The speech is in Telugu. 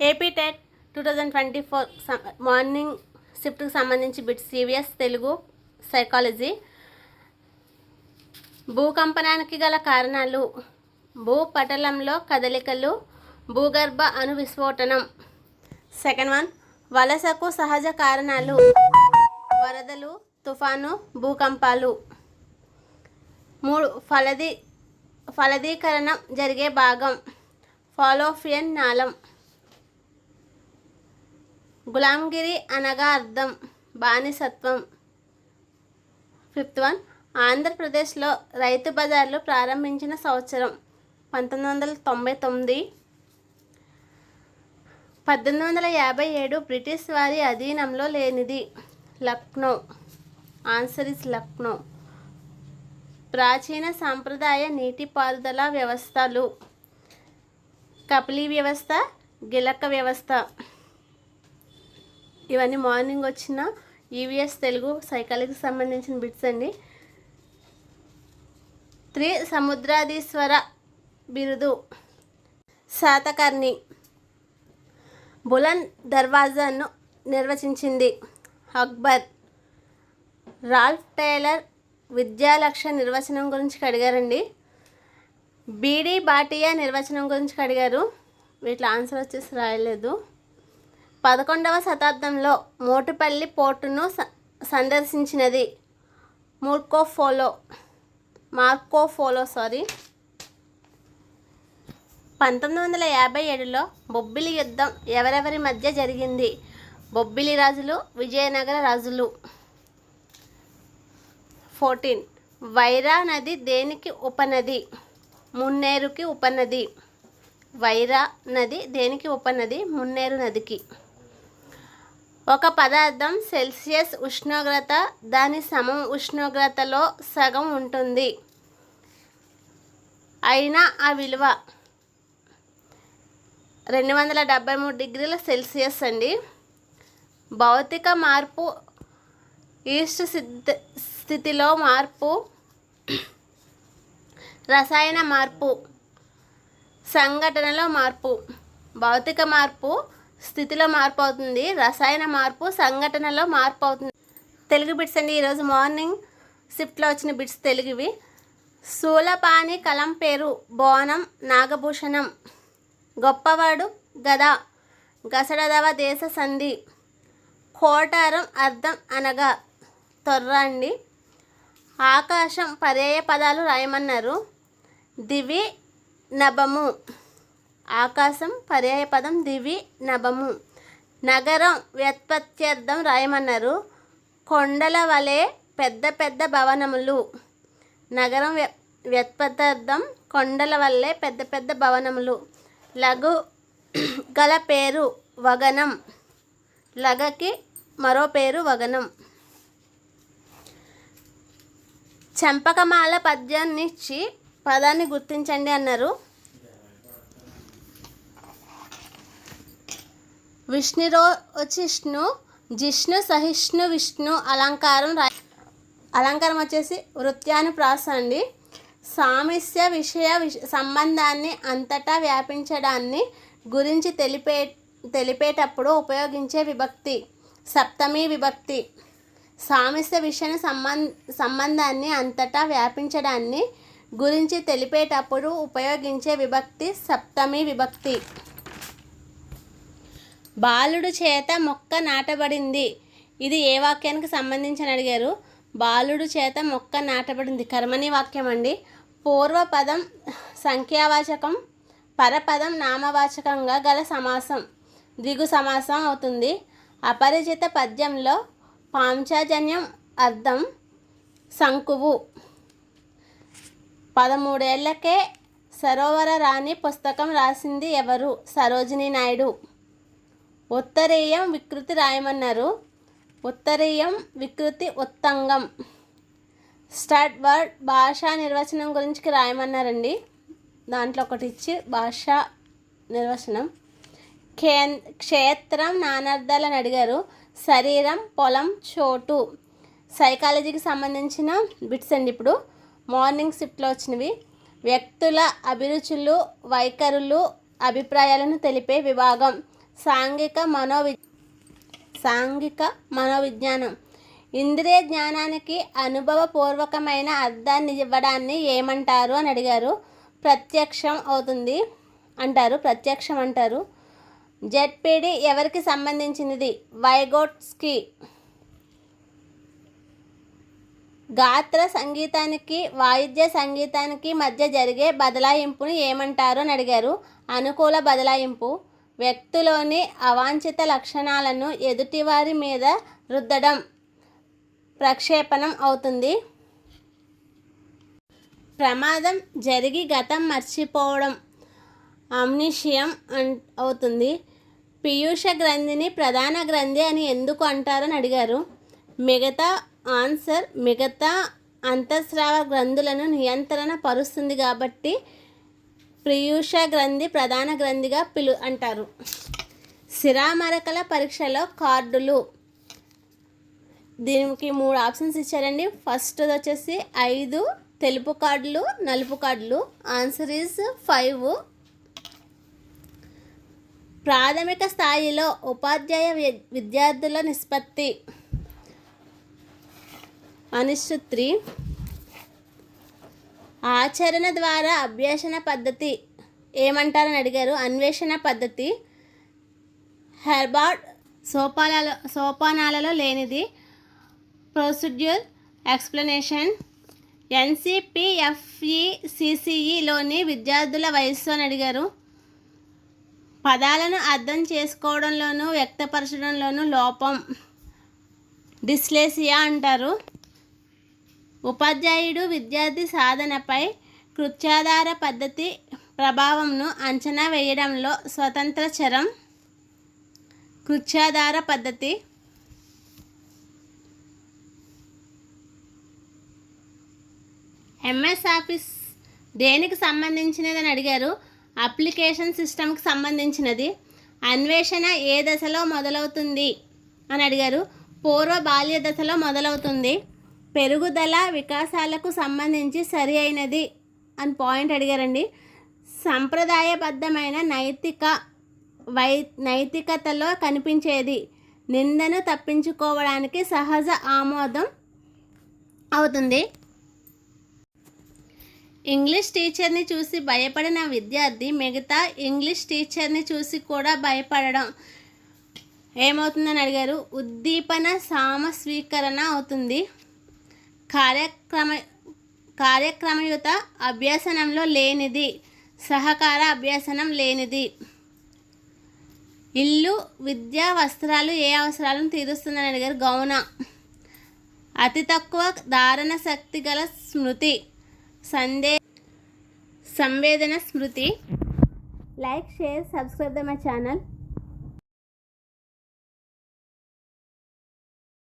ఏపీ టెట్ 2024 మార్నింగ్ షిఫ్ట్కి సంబంధించి బిట్స్ సివిఎస్ తెలుగు సైకాలజీ. భూకంపనానికి గల కారణాలు: భూపటలంలో కదలికలు, భూగర్భ అణు విస్ఫోటనం. సెకండ్ వన్, వలసకు సహజ కారణాలు: వరదలు, తుఫాను, భూకంపాలు. 3, ఫలదీకరణం జరిగే భాగం: ఫాలోపియన్ నాళం. గులాంగిరి అనగా అర్థం: బానిసత్వం. ఫిఫ్త్ వన్, ఆంధ్రప్రదేశ్లో రైతు బజార్లు ప్రారంభించిన సంవత్సరం: 1999. 1857 బ్రిటిష్ వారి అధీనంలో లేనిది: లక్నో. Answer is Lucknow. ప్రాచీన సాంప్రదాయ నీటిపారుదల వ్యవస్థలు: కపిలీ వ్యవస్థ, గిలక వ్యవస్థ. ఇవన్నీ మార్నింగ్ వచ్చిన ఈవీఎస్ తెలుగు సైకాలజీకి సంబంధించిన బిట్స్ అండి. 3, సముద్రాధీశ్వర బిరుదు: శాతకర్ణి. బులంద్ దర్వాజాను నిర్వచించింది: అక్బర్. రాల్ఫ్ టైలర్ విద్యా లక్ష్య నిర్వచనం గురించి అడిగారండి. బీడీ భాటియా నిర్వచనం గురించి అడిగారు. వీటిలో ఆన్సర్ వచ్చేసి రాయలేదు. 11వ శతాబ్దంలో మోటుపల్లి పోర్టును సందర్శించినది: మార్కోపోలో. 1957లో బొబ్బిలి యుద్ధం ఎవరెవరి మధ్య జరిగింది? బొబ్బిలి రాజులు, విజయనగర రాజులు. 14, వైరా నది దేనికి ఉపనది? మున్నేరుకి ఉపనది. వైరా నది దేనికి ఉపనది? మున్నేరు నదికి. ఒక పదార్థం సెల్సియస్ ఉష్ణోగ్రత దాని సమం ఉష్ణోగ్రతలో సగం ఉంటుంది అయినా ఆ విలువ 273 డిగ్రీల సెల్సియస్ అండి. భౌతిక మార్పు: ఈస్ట్ స్థితిలో మార్పు, రసాయన మార్పు, సంఘటనలో మార్పు. భౌతిక మార్పు స్థితిలో మార్పు అవుతుంది, రసాయన మార్పు సంఘటనలో మార్పు అవుతుంది. తెలుగు బిట్స్ అండి. ఈరోజు మార్నింగ్ షిఫ్ట్లో వచ్చిన బిట్స్ తెలుగువి. శూలపాణి కలం పేరు: బోనం నాగభూషణం. గొప్పవాడు: గద. గసడదవ దేశ సంధి. కోటారం అర్థం అనగా తొర్ర అండి. ఆకాశం పర్యాయ పదాలు రాయమన్నారు. దివి, నభము. ఆకాశం పర్యాయ పదం దివి, నభము. నగరం వ్యుత్పత్త్యర్థం రాయమన్నారు. కొండల వలె పెద్ద పెద్ద భవనములు. నగరం వ్యుత్పత్త్యర్థం కొండల వల్లే పెద్ద పెద్ద భవనములు. లఘు గల పేరు: వగనం. లగకి మరో పేరు వగనం. చెంపకమాల పద్యాన్నిచ్చి పదాన్ని గుర్తించండి అన్నారు. విష్ణురోచిష్ణు, జిష్ణు, సహిష్ణు, విష్ణు. అలంకారం వచ్చేసి వృత్యానుప్రాస అండి. సామిస్య విషయ సంబంధాన్ని అంతటా వ్యాపించడాన్ని గురించి తెలిపేటప్పుడు ఉపయోగించే విభక్తి: సప్తమి విభక్తి. సామిస్య విషయ సంబంధాన్ని అంతటా వ్యాపించడాన్ని గురించి తెలిపేటప్పుడు ఉపయోగించే విభక్తి: సప్తమి విభక్తి. బాలుడు చేత మొక్క నాటబడింది. ఇది ఏ వాక్యానికి సంబంధించి అడిగారు? బాలుడు చేత మొక్క నాటబడింది కర్మణి వాక్యం అండి. పూర్వపదం సంఖ్యావాచకం, పరపదం నామవాచకంగా గల సమాసం ద్విగు సమాసం అవుతుంది. అపరిచిత పద్యంలో పాంచజన్యం అర్థం శంకువు. 13 ఏళ్లకే సరోవర రాణి పుస్తకం రాసింది ఎవరు? సరోజినీ నాయుడు. ఉత్తరీయం వికృతి రాయమన్నారు. ఉత్తరీయం వికృతి ఉత్తంగం. స్టడ్ వర్డ్ భాషా నిర్వచనం గురించి రాయమన్నారండి. దాంట్లో ఒకటి ఇచ్చి భాషా నిర్వచనం. క్షేత్రం నానార్థాలని అడిగారు. శరీరం, పొలం, చోటు. సైకాలజీకి సంబంధించిన బిట్స్ అండి. ఇప్పుడు మార్నింగ్ షిఫ్ట్లో వచ్చినవి. వ్యక్తుల అభిరుచులు, వైఖరులు, అభిప్రాయాలను తెలిపే విభాగం సాంఘిక మనోవిజ్ఞానం. ఇంద్రియ జ్ఞానానికి అనుభవపూర్వకమైన అర్థాన్ని ఇవ్వడాన్ని ఏమంటారు అని అడిగారు. ప్రత్యక్షం అంటారు. జెడ్పీడి ఎవరికి సంబంధించినది? వైగోట్స్కి. గాత్ర సంగీతానికి వాయిద్య సంగీతానికి మధ్య జరిగే బదలాయింపుని ఏమంటారు అని అడిగారు. అనుకూల బదలాయింపు. వ్యక్తిలోని అవాంఛిత లక్షణాలను ఎదుటివారి మీద రుద్దడం ప్రక్షేపణం అవుతుంది. ప్రమాదం జరిగి గతం మర్చిపోవడం అమ్నీషియం అవుతుంది. పీయూష గ్రంథిని ప్రధాన గ్రంథి అని ఎందుకు అంటారని అడిగారు. మిగతా అంతఃస్రావ గ్రంథులను నియంత్రణ పరుస్తుంది కాబట్టి పీయూష గ్రంథి ప్రధాన గ్రంథిగా అంటారు. శిరామరకల పరీక్షలో కార్డులు. దీనికి 3 ఆప్షన్స్ ఇచ్చారండి. ఫస్ట్ వచ్చేసి 5 తెలుపు కార్డులు, నలుపు కార్డులు. Answer is 5. ప్రాథమిక స్థాయిలో ఉపాధ్యాయ విద్యార్థుల నిష్పత్తి 1:3. ఆచరణ ద్వారా అభ్యసన పద్ధతి ఏమంటారని అడిగారు. అన్వేషణ పద్ధతి. హెర్బార్డ్ సోపానాలలో లేనిది. Procedure explanation. NCPFECCEలోని విద్యార్థుల వయస్సు అని అడిగారు. పదాలను అర్థం చేసుకోవడంలోనూ వ్యక్తపరచడంలోనూ లోపం డిస్లెక్సియా అంటారు. ఉపాధ్యాయుడు విద్యార్థి సాధనపై కృత్యాధార పద్ధతి ప్రభావంను అంచనా వేయడంలో స్వతంత్ర చరం. కృత్యాధార పద్ధతి. MS ఆఫీస్ దేనికి సంబంధించినదని అడిగారు. అప్లికేషన్ సిస్టమ్కి సంబంధించినది. అన్వేషణ ఏ దశలో మొదలవుతుంది అని అడిగారు. పూర్వ బాల్య దశలో మొదలవుతుంది. పెరుగుదల వికాసాలకు సంబంధించి సరి అయినది అని పాయింట్ అడిగారండి. సంప్రదాయబద్ధమైన నైతికతలో కనిపించేది. నిందను తప్పించుకోవడానికి సహజ ఆమోదం అవుతుంది. ఇంగ్లీష్ టీచర్ని చూసి భయపడిన విద్యార్థి మిగతా ఇంగ్లీష్ టీచర్ని చూసి కూడా భయపడడం ఏమవుతుందని అడిగారు. ఉద్దీపన సామస్వీకరణ అవుతుంది. కార్యక్రమయుత అభ్యసనంలో లేనిది. సహకార అభ్యసనం లేనిది. ఇల్లు విద్య వస్త్రాలు ఏ అవసరాలను తీరుస్తుందని అడిగారు. గౌణ. అతి తక్కువ ధారణ శక్తి గల స్మృతి. సంవేదన స్మృతి. Like, share, subscribe my channel.